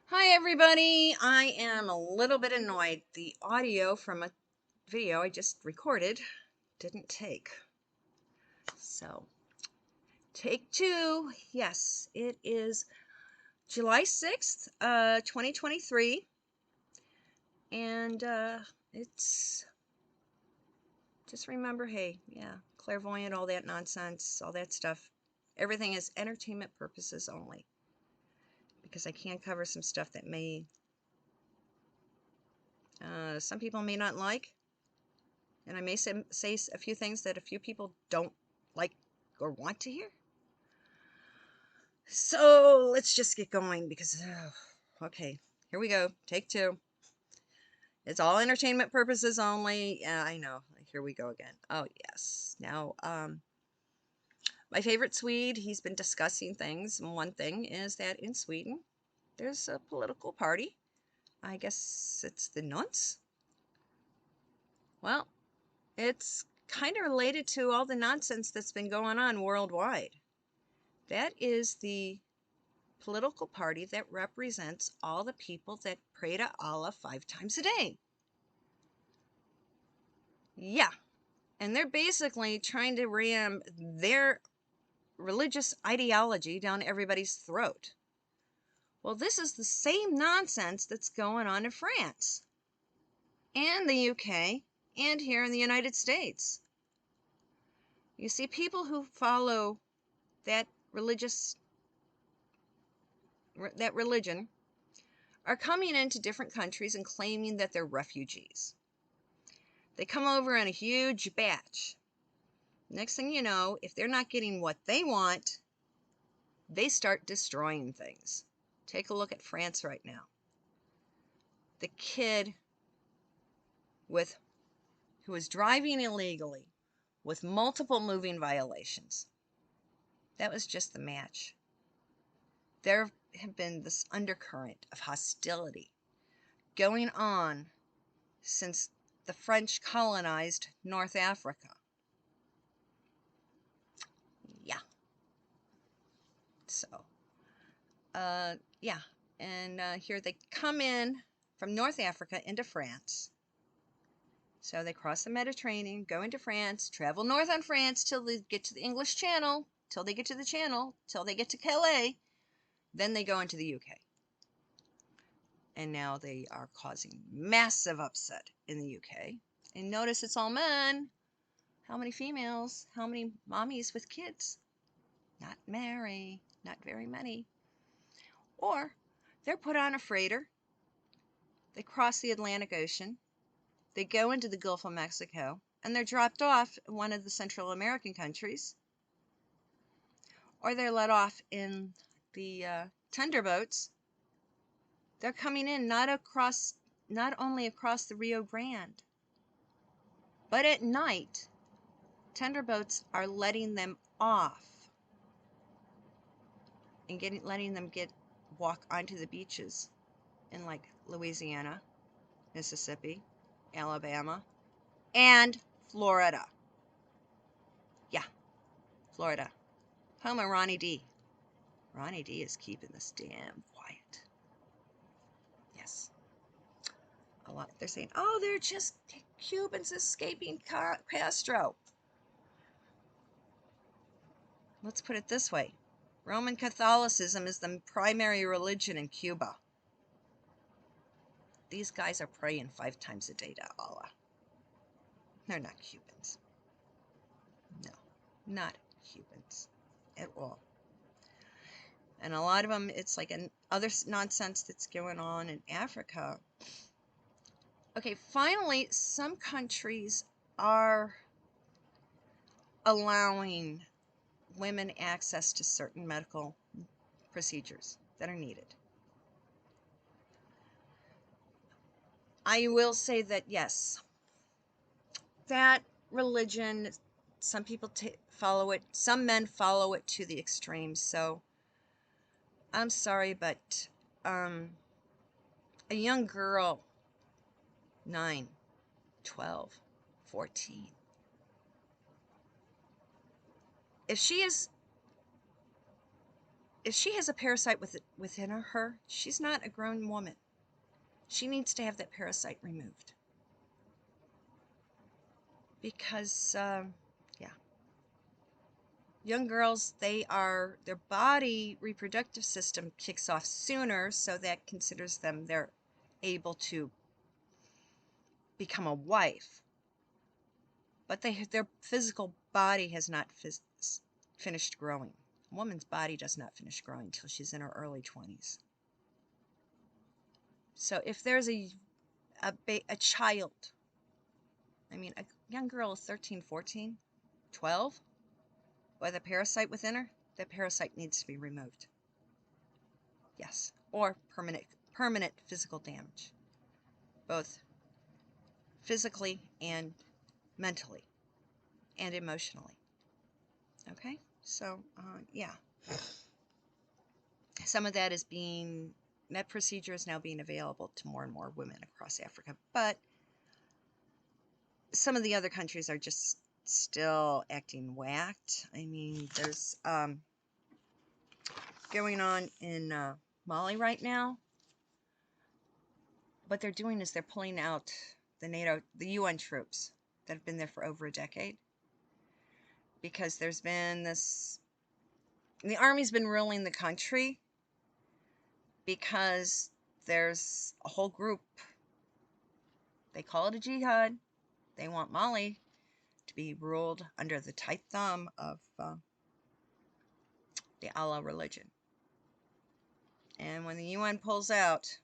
Hi everybody, I am a little bit annoyed. The audio from a video I just recorded didn't take. So, take two. Yes, it is July 6th, 2023. And it's just remember, hey, yeah, clairvoyant, all that nonsense, all that stuff. Everything is entertainment purposes only. Because I can cover some stuff that some people may not like. And I may say a few things that a few people don't like or want to hear. So let's just get going because, okay, here we go. Take two. It's all entertainment purposes only. Yeah, I know. Here we go again. Oh, yes. Now, my favorite Swede, he's been discussing things. And one thing is that in Sweden, there's a political party. I guess it's the Nuns. Well, it's kind of related to all the nonsense that's been going on worldwide. That is the political party that represents all the people that pray to Allah 5 times a day. Yeah, and they're basically trying to ram their religious ideology down everybody's throat. Well, this is the same nonsense that's going on in France and the UK and here in the United States. You see, people who follow that religion are coming into different countries and claiming that they're refugees. They come over in a huge batch. Next thing you know, if they're not getting what they want, they start destroying things. Take a look at France right now. The kid who was driving illegally with multiple moving violations. That was just the match. There have been this undercurrent of hostility going on since the French colonized North Africa. Yeah. So, yeah. And here they come in from North Africa into France. So they cross the Mediterranean, go into France, travel north on France till they get to the English Channel, till they get to the Channel, till they get to Calais. Then they go into the UK. And now they are causing massive upset in the UK. And notice it's all men. How many females? How many mommies with kids? Not marry, not very many. Or they're put on a freighter. They cross the Atlantic Ocean. They go into the Gulf of Mexico. And they're dropped off in one of the Central American countries. Or they're let off in the tender boats. They're coming in not only across the Rio Grande, but at night, tender boats are letting them off and letting them walk onto the beaches in like Louisiana, Mississippi, Alabama, and Florida. Yeah, Florida. Home of Ronnie D. Ronnie D is keeping this damn quiet. Yes. A lot. They're saying, oh, they're just Cubans escaping Castro. Let's put it this way. Roman Catholicism is the primary religion in Cuba. These guys are praying 5 times a day to Allah. They're not Cubans. No, not Cubans at all. And a lot of them, it's like other nonsense that's going on in Africa. Okay, finally, some countries are allowing women access to certain medical procedures that are needed. I will say that, yes, that religion, some people follow it, some men follow it to the extreme. So I'm sorry, but a young girl, 9, 12, 14, if she is if she has a parasite within her, she's not a grown woman. She needs to have that parasite removed. Because, yeah. Young girls, their body reproductive system kicks off sooner, so that considers them they're able to become a wife. But their physical body has not finished growing. A woman's body does not finish growing until she's in her early 20s. So if there's a child, I mean, a young girl is 13, 14, 12, with a parasite within her, that parasite needs to be removed. Yes, or permanent physical damage, both physically and mentally and emotionally. Okay, so yeah, some of that procedure is now being available to more and more women across Africa, but some of the other countries are just still acting whacked. I mean, there's going on in Mali right now. What they're doing is they're pulling out the UN troops that have been there for over a decade, because there's been the army's been ruling the country because there's a whole group, they call it a jihad. They want Mali to be ruled under the tight thumb of the Allah religion. And when the UN pulls out,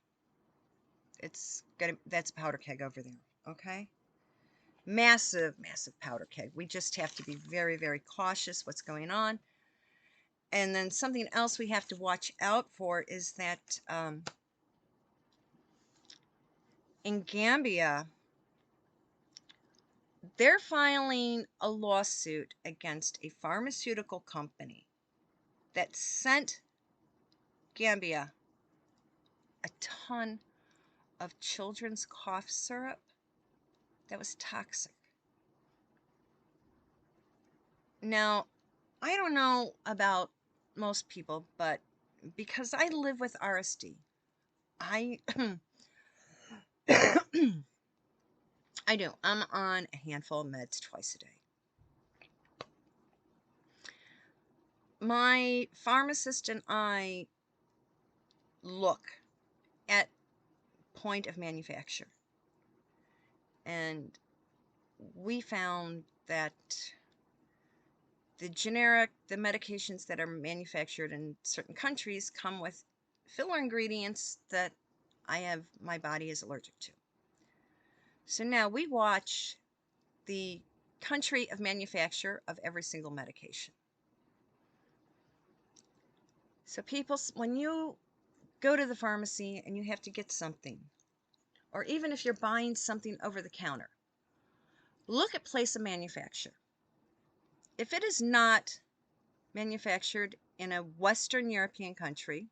that's a powder keg over there, okay? Massive, massive powder keg. We just have to be very, very cautious what's going on. And then something else we have to watch out for is that in Gambia, they're filing a lawsuit against a pharmaceutical company that sent Gambia a ton of children's cough syrup that was toxic. Now, I don't know about most people, but because I live with RSD, I I do. I'm on a handful of meds twice a day. My pharmacist and I look at point of manufacture, and we found that the medications that are manufactured in certain countries come with filler ingredients that my body is allergic to. So now we watch the country of manufacture of every single medication. So people, when you go to the pharmacy and you have to get something, or even if you're buying something over the counter, look at place of manufacture. If it is not manufactured in a Western European country,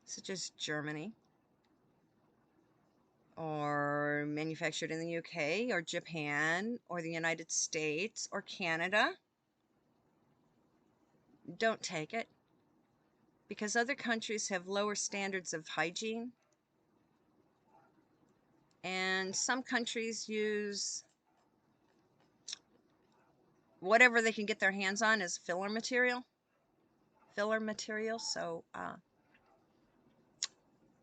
such as Germany, or manufactured in the UK, or Japan, or the United States, or Canada, don't take it, because other countries have lower standards of hygiene, and some countries use whatever they can get their hands on as filler material. So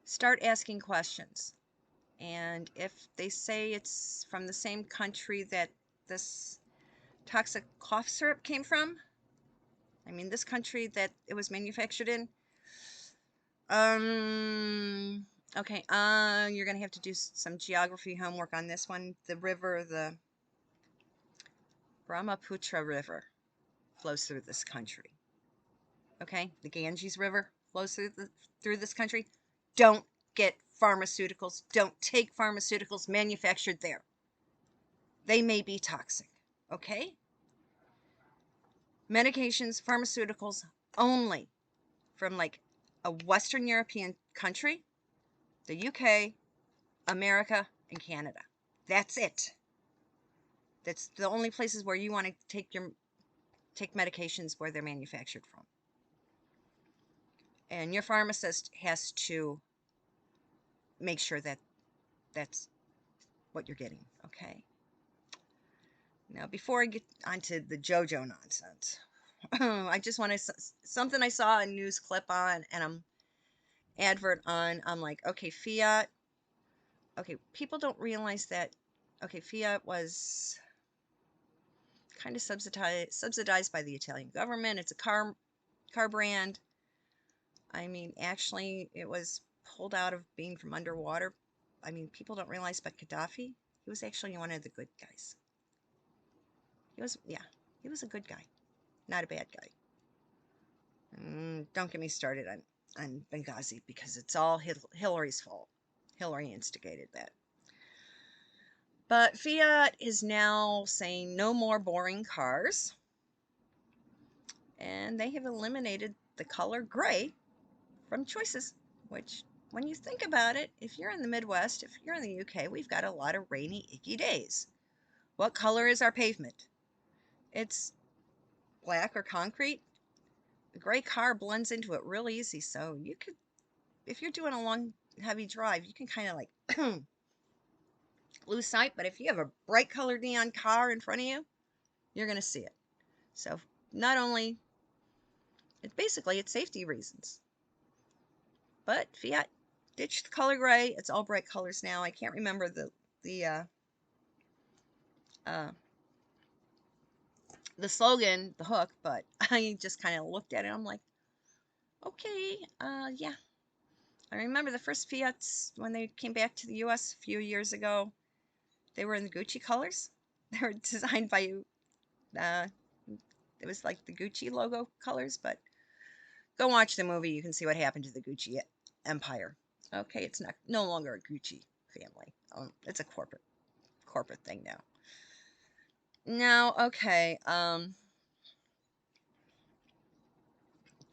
start asking questions. And if they say it's from the same country that this toxic cough syrup came from, I mean, this country that it was manufactured in, okay, you're going to have to do some geography homework on this one. The river, the Brahmaputra River, flows through this country. Okay, the Ganges River flows through this country. Don't get pharmaceuticals. Don't take pharmaceuticals manufactured there. They may be toxic. Okay? Medications, pharmaceuticals only from like a Western European country, the UK, America, and Canada. That's it. That's the only places where you want to take medications where they're manufactured from. And your pharmacist has to make sure that that's what you're getting, okay? Now, before I get onto the JoJo nonsense, I just want to, something I saw a news clip on and advert on, I'm like, okay, Fiat, okay, people don't realize that, okay, Fiat was kind of subsidized by the Italian government. It's a car brand. I mean, actually, it was pulled out of being from underwater. I mean, people don't realize, but Gaddafi, he was actually one of the good guys. He was, yeah, he was a good guy, not a bad guy. Don't get me started on Benghazi, because it's all Hillary's fault. Hillary instigated that. But Fiat is now saying no more boring cars. And they have eliminated the color gray from choices, which, when you think about it, if you're in the Midwest, if you're in the UK, we've got a lot of rainy, icky days. What color is our pavement? It's black or concrete. A gray car blends into it real easy, so you could, if you're doing a long, heavy drive, you can kind of like lose sight, but if you have a bright colored neon car in front of you, you're going to see it. So not only, it's safety reasons. But Fiat ditched the color gray. It's all bright colors now. I can't remember the slogan, the hook, but I just kind of looked at it. I'm like, okay, yeah. I remember the first Fiats when they came back to the U.S. a few years ago. They were in the Gucci colors. They were designed by, it was like the Gucci logo colors, but go watch the movie. You can see what happened to the Gucci empire. Okay, it's no longer a Gucci family. It's a corporate thing now. Now, okay,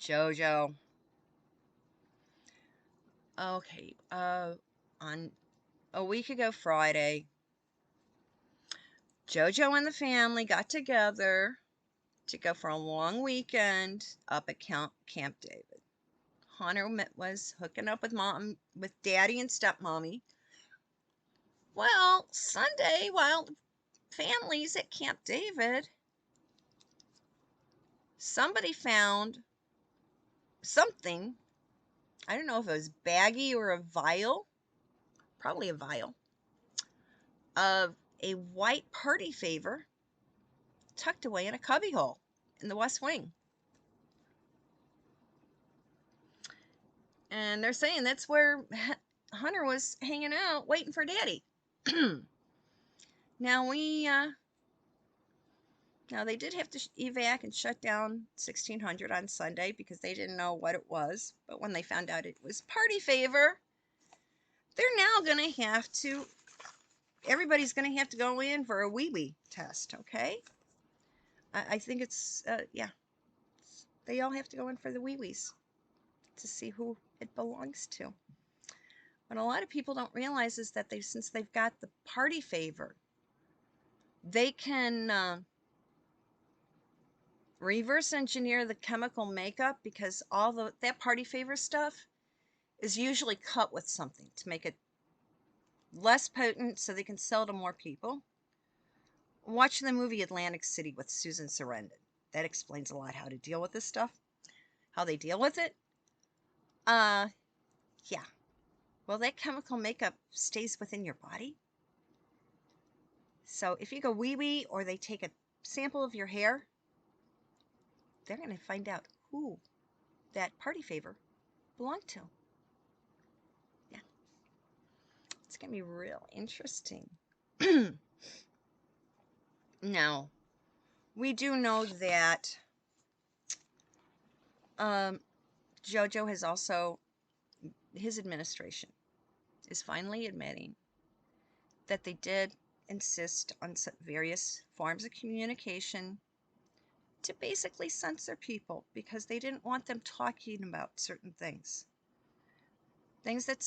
JoJo. Okay, on a week ago Friday, JoJo and the family got together to go for a long weekend up at Camp David. Hunter was hooking up with daddy and stepmommy. Well, Sunday, while the family's at Camp David, somebody found something. I don't know if it was baggie or a vial, probably a vial, of a white party favor tucked away in a cubbyhole in the West Wing. And they're saying that's where Hunter was hanging out waiting for Daddy. Now now they did have to evac and shut down 1600 on Sunday because they didn't know what it was. But when they found out it was party favor, they're now going to have to, everybody's going to have to go in for a wee-wee test, okay? I think it's, yeah. They all have to go in for the wee-wees to see who it belongs to. What a lot of people don't realize is that since they've got the party favor, they can reverse engineer the chemical makeup, because all that party favor stuff is usually cut with something to make it less potent so they can sell to more people. Watch the movie Atlantic City with Susan Sarandon. That explains a lot how to deal with this stuff, how they deal with it. Yeah. Well, that chemical makeup stays within your body. So if you go wee-wee or they take a sample of your hair, they're going to find out who that party favor belonged to. Yeah. It's going to be real interesting. Now, we do know that JoJo has also, his administration is finally admitting that they did insist on various forms of communication to basically censor people because they didn't want them talking about certain things. Things that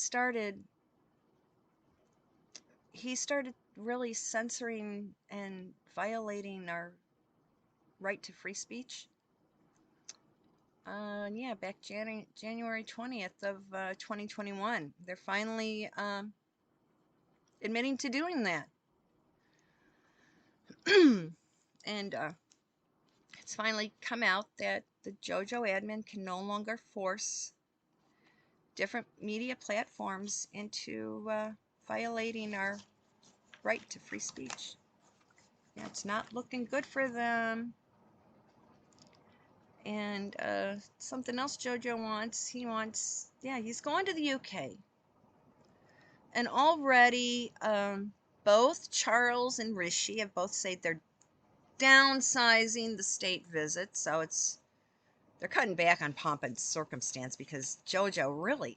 he started really censoring and violating our right to free speech. Yeah, back January 20th of 2021. They're finally admitting to doing that. And it's finally come out that the JoJo admin can no longer force different media platforms into violating our right to free speech. Yeah, it's not looking good for them. And something else JoJo wants, he's going to the UK. And already both Charles and Rishi have both said they're downsizing the state visit, so they're cutting back on pomp and circumstance, because JoJo really,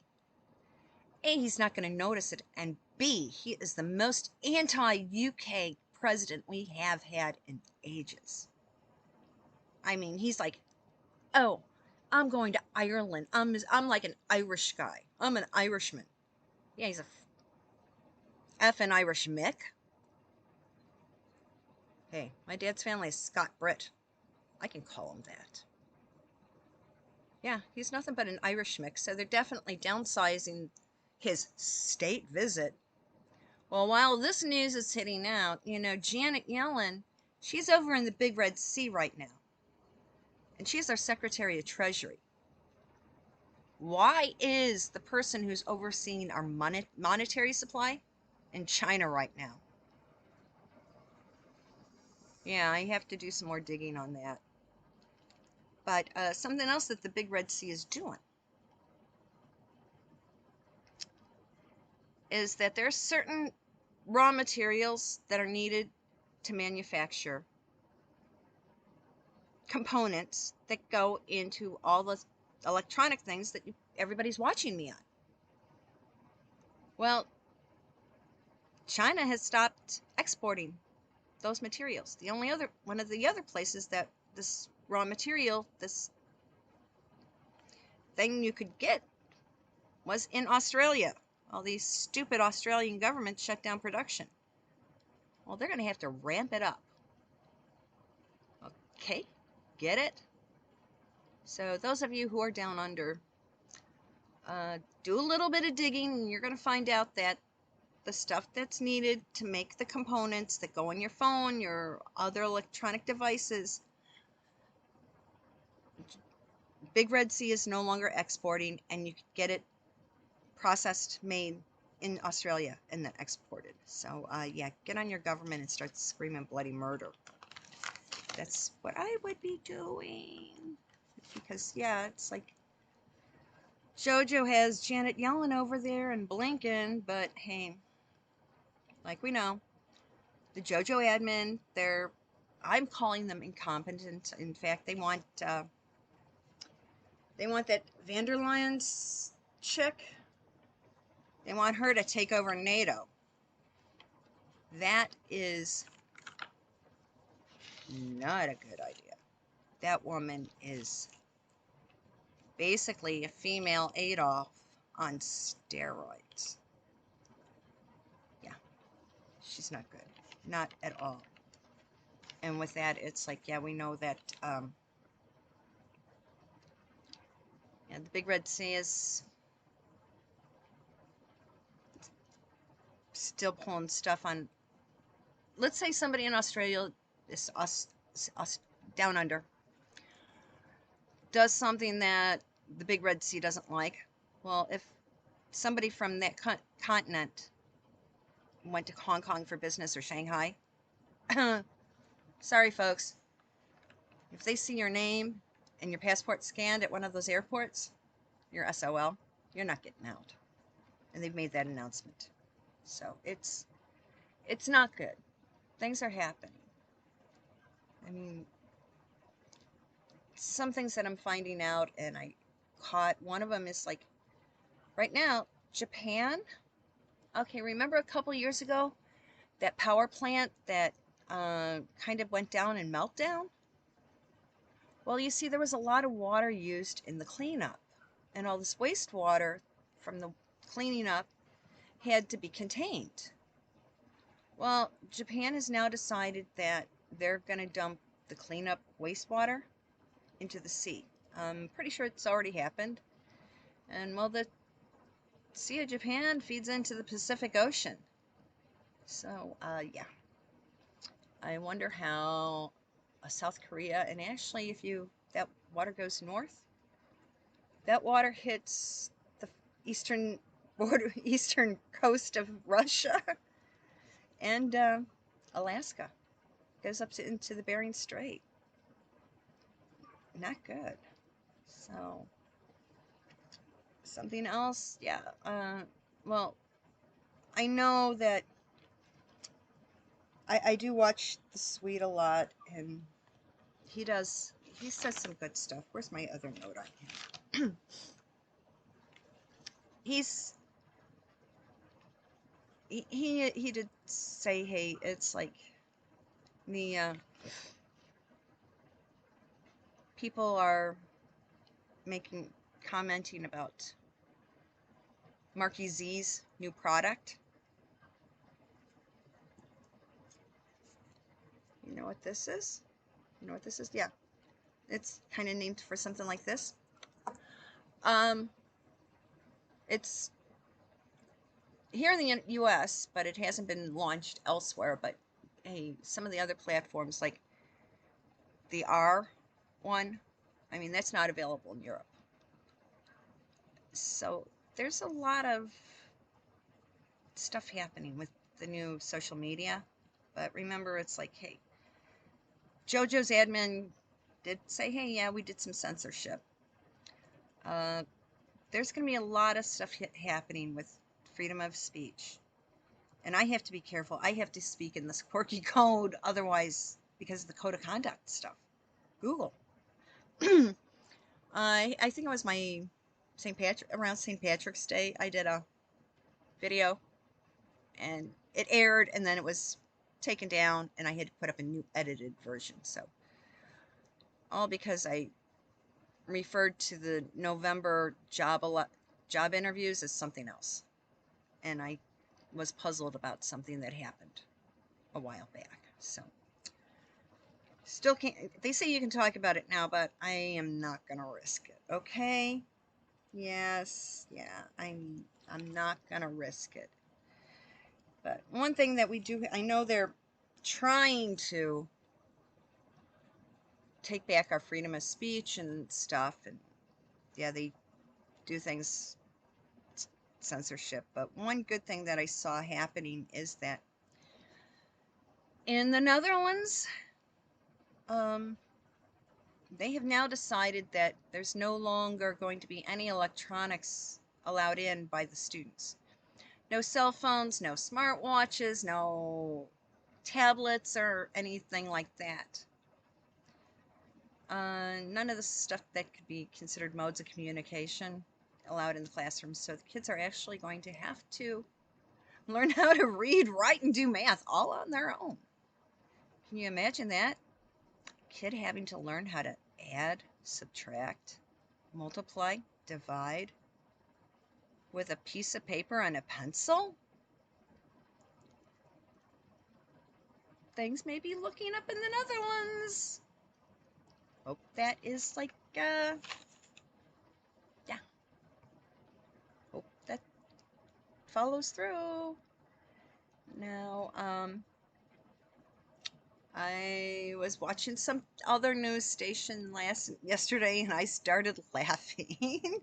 A, he's not going to notice it, and B, he is the most anti-UK president we have had in ages. I mean, he's like, oh, I'm going to Ireland. I'm like an Irish guy. I'm an Irishman. Yeah, he's a effing Irish Mick. Hey, my dad's family is Scot-Brit. I can call him that. Yeah, he's nothing but an Irish Mick, so they're definitely downsizing his state visit. Well, while this news is hitting out, Janet Yellen, she's over in the Big Red Sea right now. And she's our Secretary of Treasury. Why is the person who's overseeing our monetary supply in China right now? Yeah, I have to do some more digging on that. But something else that the Big Red Sea is doing is that there are certain raw materials that are needed to manufacture components that go into all the electronic things that everybody's watching me on. Well, China has stopped exporting those materials. One of the other places that this raw material, this thing you could get, was in Australia. All these stupid Australian governments shut down production. Well, they're going to have to ramp it up. Okay, get it? So those of you who are down under, do a little bit of digging, and you're going to find out that the stuff that's needed to make the components that go on your phone, your other electronic devices, Big Red Sea is no longer exporting, and you can get it processed, made in Australia, and then exported. So yeah, get on your government and start screaming bloody murder. That's what I would be doing. Because yeah, it's like JoJo has Janet Yellen over there and Blinken, but hey, like we know, the JoJo admin, I'm calling them incompetent. In fact, they want that van der Leyen's chick. They want her to take over NATO. That is not a good idea. That woman is basically a female Adolf on steroids. Yeah, she's not good. Not at all. And with that, it's like, yeah, we know that the Big Red Sea is still pulling stuff on. Let's say somebody in Australia, us down under, does something that the Big Red Sea doesn't like. Well, if somebody from that continent went to Hong Kong for business or Shanghai, sorry folks, if they see your name and your passport scanned at one of those airports, you're SOL. You're not getting out. And they've made that announcement. So it's not good. Things are happening. I mean, some things that I'm finding out, and I caught, one of them is like, right now, Japan. Okay, remember a couple years ago, that power plant that kind of went down in meltdown? Well, you see, there was a lot of water used in the cleanup, and all this wastewater from the cleaning up had to be contained. Well, Japan has now decided that they're going to dump the cleanup wastewater into the sea. I'm pretty sure it's already happened. And well, the Sea of Japan feeds into the Pacific Ocean. So, yeah. I wonder how South Korea, and actually if that water goes north, that water hits the eastern eastern coast of Russia and Alaska. Goes up into the Bering Strait. Not good. So, something else, yeah. Well, I know that I do watch the Swede a lot, and he says some good stuff. Where's my other note on him? He did say, hey, it's like the people are commenting about Marky Z's new product. You know what this is? You know what this is? Yeah. It's kind of named for something like this. It's here in the US, but it hasn't been launched elsewhere. But hey, some of the other platforms like the R one, I mean, that's not available in Europe. So there's a lot of stuff happening with the new social media. But remember, it's like, hey, JoJo's admin did say, hey, yeah, we did some censorship. There's going to be a lot of stuff happening with freedom of speech. And I have to be careful. I have to speak in this quirky code, otherwise, because of the code of conduct stuff. Google. I think it was my around St. Patrick's Day, I did a video, and it aired, and then it was taken down, and I had to put up a new edited version. So, all because I referred to the November job interviews as something else, and I was puzzled about something that happened a while back. So, still can't. They say you can talk about it now, but I am not gonna risk it. Okay? Yes, yeah, I'm not gonna risk it. But one thing that we do, I know they're trying to take back our freedom of speech and stuff, and yeah, they do things, censorship. But one good thing that I saw happening is that in the Netherlands, they have now decided that there's no longer going to be any electronics allowed in by the students. No cell phones, no smartwatches, no tablets or anything like that. None of the stuff that could be considered modes of communication allowed in the classroom. So the kids are actually going to have to learn how to read, write, and do math all on their own. Can you imagine that? Kid having to learn how to add, subtract, multiply, divide with a piece of paper and a pencil? Things may be looking up in the Netherlands. Hope that is like, yeah. Hope that follows through. Now, I was watching some other news station yesterday, and I started laughing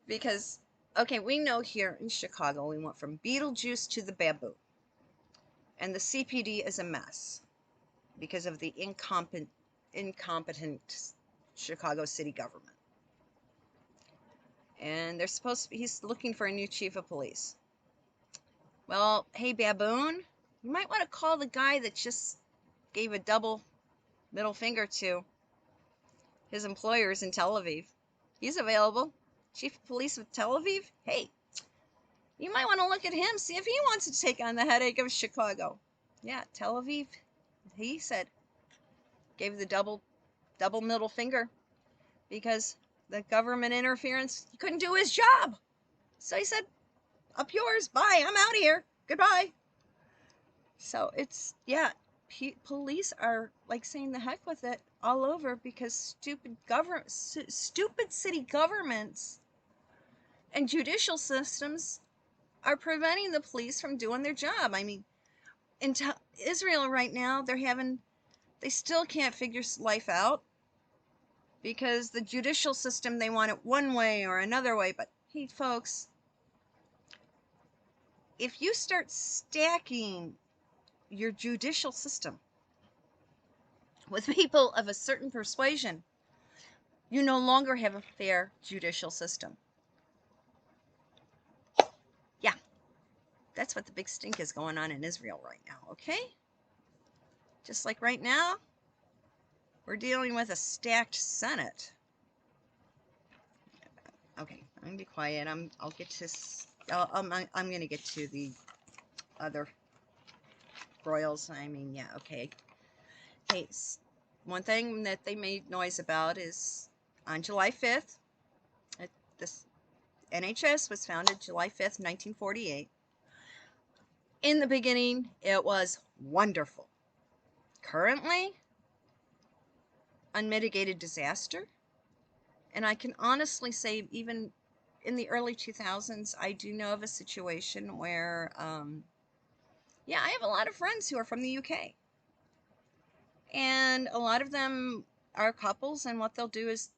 because, okay, we know here in Chicago we went from Beetlejuice to the baboon, and the CPD is a mess because of the incompetent Chicago city government. And he's looking for a new chief of police. Well, hey, baboon, you might want to call the guy that just gave a double middle finger to his employers in Tel Aviv. He's available. Chief of police of Tel Aviv? Hey, you might want to look at him, see if he wants to take on the headache of Chicago. Yeah, Tel Aviv, he said, gave the double middle finger because the government interference, he couldn't do his job. So he said, up yours, bye, I'm out of here, goodbye. So it's, yeah, police are like saying the heck with it all over because stupid city governments and judicial systems are preventing the police from doing their job. I mean, in Israel right now, they still can't figure life out because the judicial system, they want it one way or another way. But hey, folks, if you start stacking your judicial system with people of a certain persuasion, you no longer have a fair judicial system. Yeah, that's what the big stink is going on in Israel right now, okay? Just like right now, we're dealing with a stacked Senate. Okay, I'm gonna be quiet. I'll get to. I'm gonna get to the other royals. I mean, yeah, okay. Hey, one thing that they made noise about is on July 5th. This NHS was founded July 5th, 1948. In the beginning, it was wonderful. Currently, unmitigated disaster. And I can honestly say, even in the early 2000s, I do know of a situation where, yeah, I have a lot of friends who are from the UK. And a lot of them are couples, and what they'll do is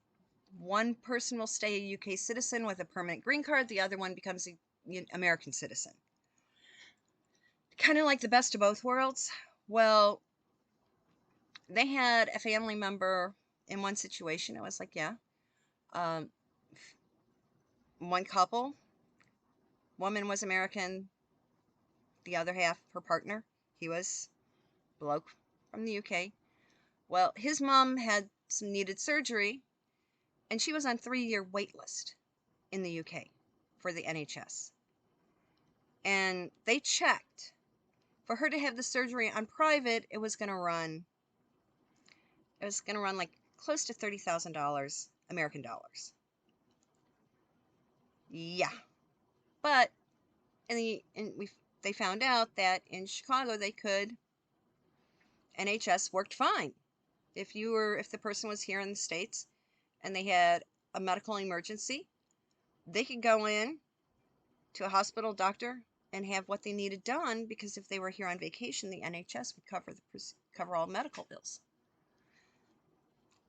one person will stay a UK citizen with a permanent green card, the other one becomes an American citizen. Kind of like the best of both worlds. Well, they had a family member in one situation. It was like, yeah, one couple, woman was American, the other half, her partner, he was bloke from the UK. Well, his mom had some needed surgery, and she was on 3-year wait list in the UK for the NHS. And they checked. For her to have the surgery on private, it was going to run like close to $30,000 American dollars. Yeah. But they found out that in Chicago NHS worked fine. If the person was here in the States and they had a medical emergency, they could go in to a hospital doctor and have what they needed done, because if they were here on vacation, the NHS would cover all medical bills.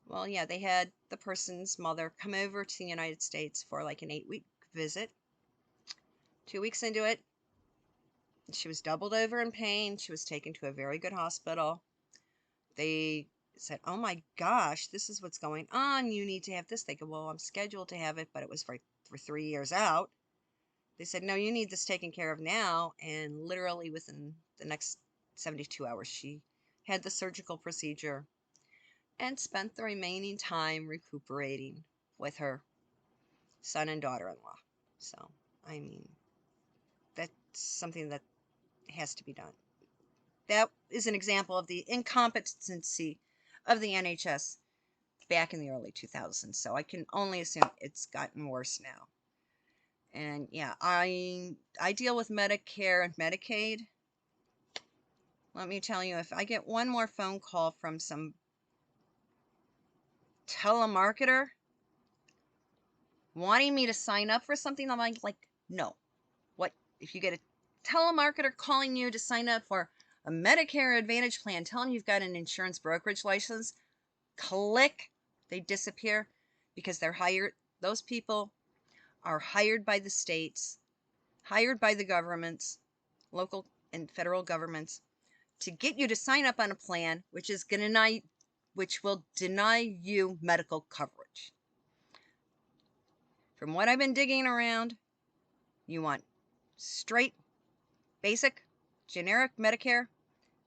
Well, yeah, they had the person's mother come over to the United States for like an 8-week visit. 2 weeks into it, she was doubled over in pain. She was taken to a very good hospital. They said, oh my gosh, this is what's going on. You need to have this. They go, well, I'm scheduled to have it, but it was for 3 years out. They said, no, you need this taken care of now. And literally within the next 72 hours, she had the surgical procedure and spent the remaining time recuperating with her son and daughter-in-law. So, I mean, that's something that has to be done. That is an example of the incompetency of the NHS back in the early 2000s. So I can only assume it's gotten worse now. And yeah, I deal with Medicare and Medicaid. Let me tell you, if I get one more phone call from some telemarketer wanting me to sign up for something, I'm like, no. What if you get a telemarketer calling you to sign up for a Medicare Advantage plan, telling you you've got an insurance brokerage license? Click, they disappear, because they're hired. Those people are hired by the states, hired by the governments, local and federal governments, to get you to sign up on a plan which will deny you medical coverage. From what I've been digging around, you want straight, basic, generic Medicare,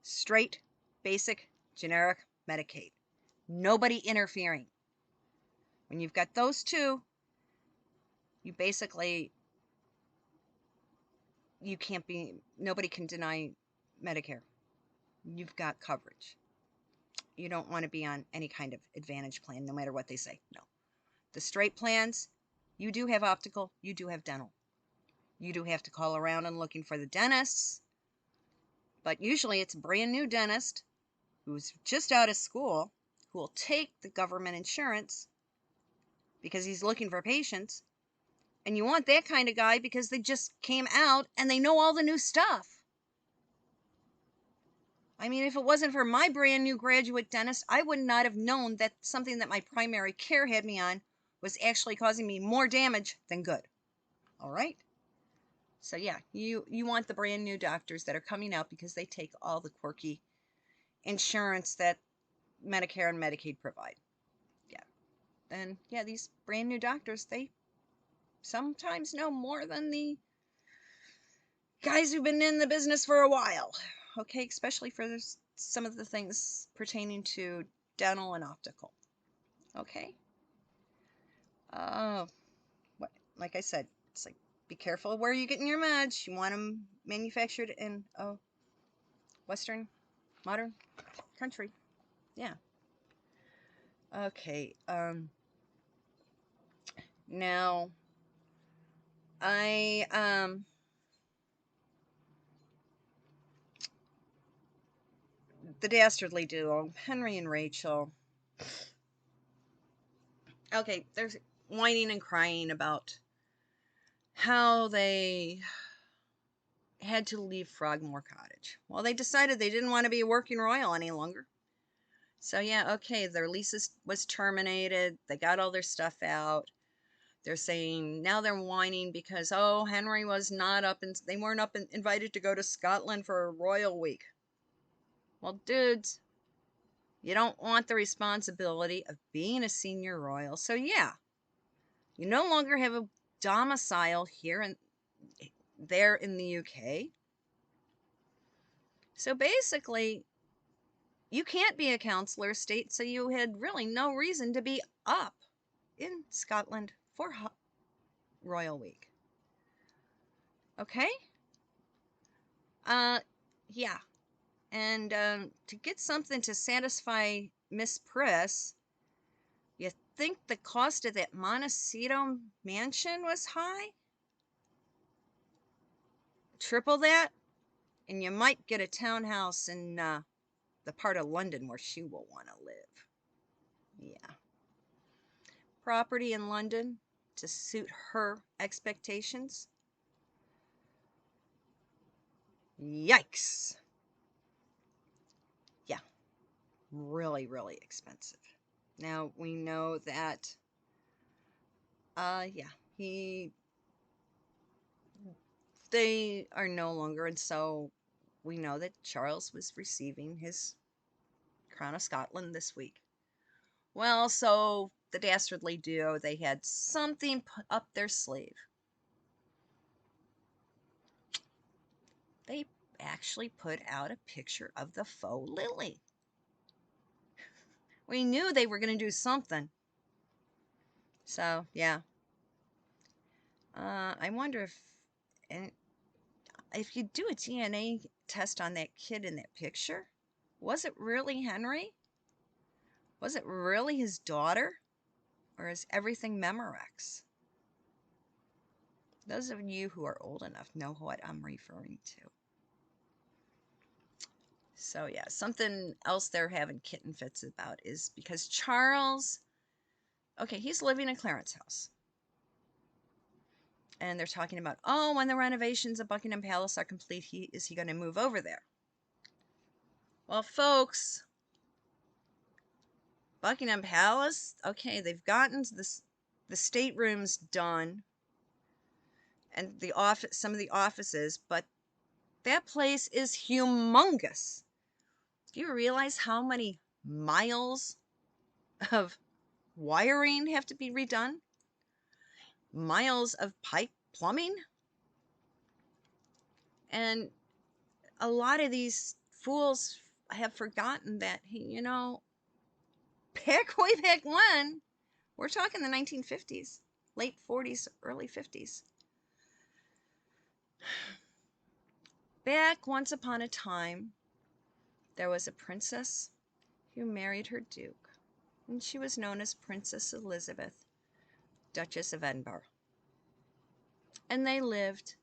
straight, basic, generic Medicaid. Nobody interfering. When you've got those two, nobody can deny Medicare. You've got coverage. You don't want to be on any kind of advantage plan, no matter what they say. No. The straight plans, you do have optical, you do have dental. You do have to call around and looking for the dentists, but usually it's a brand new dentist who's just out of school, who will take the government insurance because he's looking for patients. And you want that kind of guy because they just came out and they know all the new stuff. I mean, if it wasn't for my brand new graduate dentist, I would not have known that something that my primary care had me on was actually causing me more damage than good. All right? So yeah, you want the brand new doctors that are coming out because they take all the quirky insurance that Medicare and Medicaid provide. Yeah. And yeah, these brand new doctors, they sometimes know more than the guys who've been in the business for a while. Okay, especially for some of the things pertaining to dental and optical. Okay. Like I said, it's like, be careful of where you're getting your meds. You want them manufactured in a Western modern country. Yeah. Okay. Now I the dastardly duo, Henry and Rachel. Okay, there's whining and crying about how they had to leave Frogmore Cottage. Well, they decided they didn't want to be a working royal any longer. So yeah, okay, their lease was terminated. They got all their stuff out. They're saying now they're whining because, oh, Henry was not up and they weren't up and invited to go to Scotland for a royal week. Well, dudes, you don't want the responsibility of being a senior royal. So yeah, you no longer have a domicile here and there in the UK. So basically, you can't be a councillor estate, so you had really no reason to be up in Scotland for Royal Week. Okay? Yeah. And to get something to satisfy Miss Priss, you think the cost of that Montecito mansion was high? Triple that, and you might get a townhouse in the part of London where she will want to live. Yeah. Property in London to suit her expectations. Yikes. Yeah. Really, really expensive. Now we know that yeah, they are no longer, and so we know that Charles was receiving his Crown of Scotland this week. Well, so the dastardly duo, they had something put up their sleeve. They actually put out a picture of the faux lily. We knew they were going to do something. So, yeah. I wonder if you do a DNA test on that kid in that picture, was it really Henry? Was it really his daughter? Or is everything Memorex? Those of you who are old enough know what I'm referring to. So yeah, something else they're having kitten fits about is because Charles, okay, he's living in Clarence House. And they're talking about, oh, when the renovations of Buckingham Palace are complete, is he going to move over there? Well, folks, Buckingham Palace, okay, they've gotten the staterooms done and some of the offices, but that place is humongous. Do you realize how many miles of wiring have to be redone? Miles of pipe plumbing? And a lot of these fools have forgotten that, you know, way back when, we're talking the 1950s, late 40s, early 50s. Back once upon a time, there was a princess who married her duke, and she was known as Princess Elizabeth, Duchess of Edinburgh. And they lived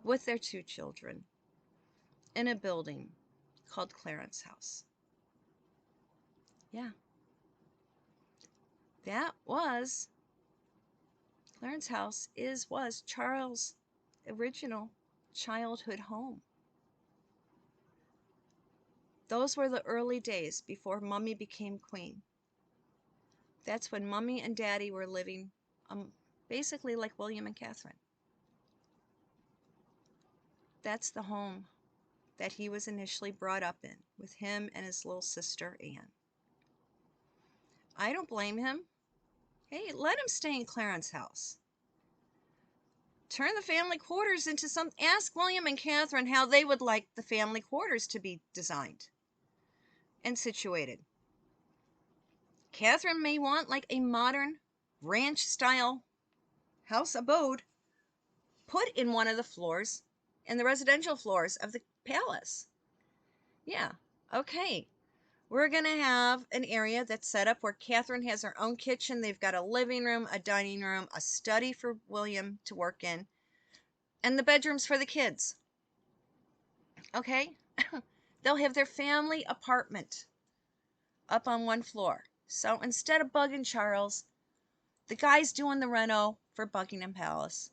with their 2 children in a building called Clarence House. Yeah. That was Clarence House was Charles' original childhood home. Those were the early days before Mummy became queen. That's when Mummy and Daddy were living basically like William and Catherine. That's the home that he was initially brought up in with him and his little sister Anne. I don't blame him. Hey, let him stay in Clarence House. Turn the family quarters into some. Ask William and Catherine how they would like the family quarters to be designed and situated. Catherine may want like a modern ranch style house abode put in one of the floors, in the residential floors of the palace. Yeah, okay. We're going to have an area that's set up where Catherine has her own kitchen. They've got a living room, a dining room, a study for William to work in, and the bedrooms for the kids. Okay? They'll have their family apartment up on one floor. So instead of bugging Charles, the guy's doing the reno for Buckingham Palace.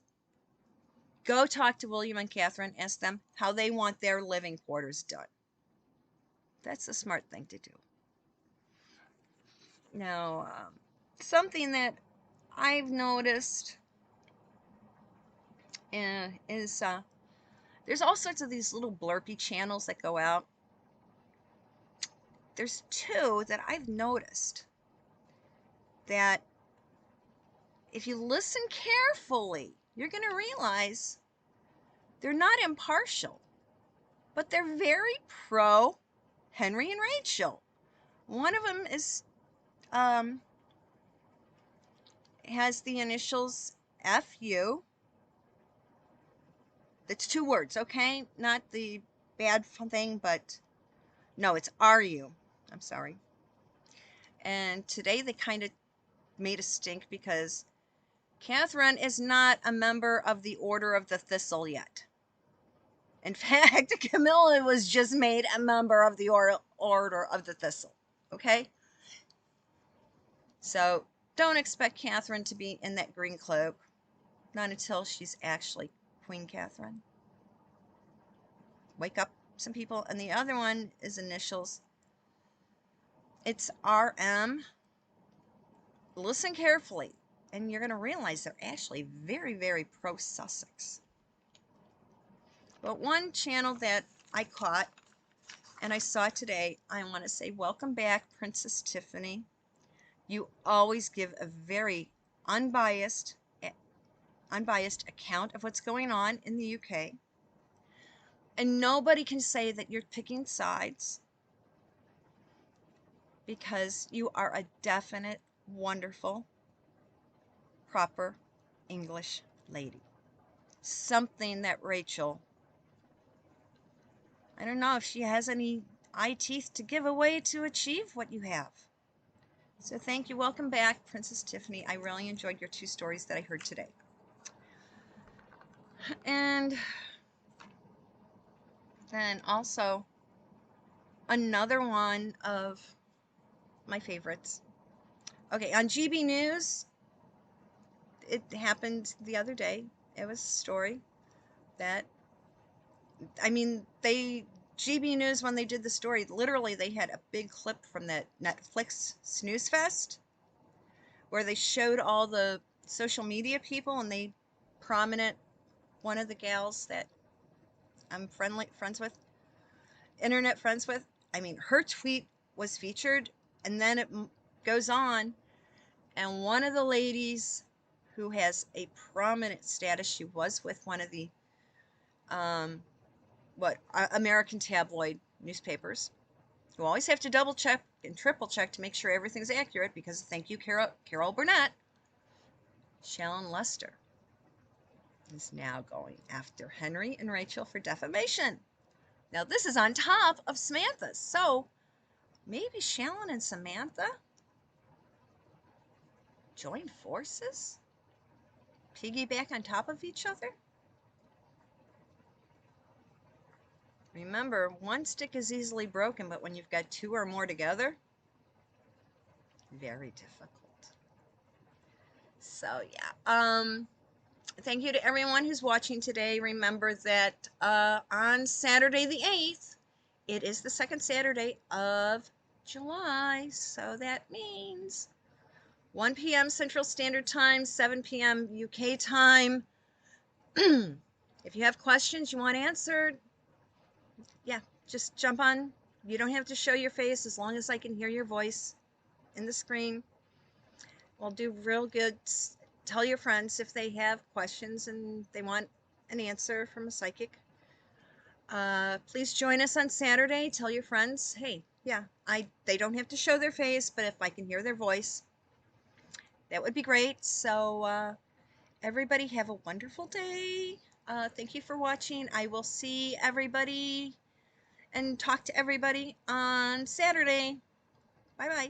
Go talk to William and Catherine, ask them how they want their living quarters done. That's a smart thing to do. Now, something that I've noticed is there's all sorts of these little blurpy channels that go out. There's two that I've noticed that if you listen carefully, you're going to realize they're not impartial, but they're very pro Henry and Rachel. One of them is has the initials FU. It's two words, okay? Not the bad thing, but no, it's RU. I'm sorry. And today they kind of made a stink because Catherine is not a member of the Order of the Thistle yet. In fact, Camilla was just made a member of the Order of the Thistle. Okay? So don't expect Catherine to be in that green cloak. Not until she's actually Queen Catherine. Wake up, some people. And the other one is initials. It's RM. Listen carefully, and you're going to realize they're actually very, very pro-Sussex. But one channel that I caught and I saw today, I want to say welcome back, Princess Tiffany. You always give a very unbiased account of what's going on in the UK. And nobody can say that you're picking sides because you are a definite, wonderful, proper English lady. Something that Rachel, I don't know if she has any eye teeth to give away to achieve what you have. So thank you. Welcome back, Princess Tiffany. I really enjoyed your two stories that I heard today. And then also another one of my favorites. Okay, on GB News, it happened the other day. It was a story that, I mean, GB News, when they did the story, literally they had a big clip from that Netflix Snooze Fest where they showed all the social media people, and they prominent, one of the gals that I'm friends with, internet friends with, I mean, her tweet was featured, and then it goes on, and one of the ladies who has a prominent status, she was with one of the American tabloid newspapers, who always have to double check and triple check to make sure everything's accurate, because thank you, Carol Burnett. Shallon Lester is now going after Henry and Rachel for defamation. Now this is on top of Samantha's, so maybe Shallon and Samantha join forces? Piggyback on top of each other? Remember, one stick is easily broken, but when you've got two or more together, Very difficult. So thank you to everyone who's watching today. Remember that on Saturday the 8th, it is the second Saturday of July. So that means 1 p.m. Central Standard Time, 7 p.m. UK time. If you have questions you want answered, yeah, just jump on. You don't have to show your face as long as I can hear your voice in the screen. We'll do real good. Tell your friends if they have questions and they want an answer from a psychic. Please join us on Saturday. Tell your friends, hey, yeah, they don't have to show their face, but if I can hear their voice, that would be great. So everybody have a wonderful day. Thank you for watching. I will see everybody and talk to everybody on Saturday. Bye-bye.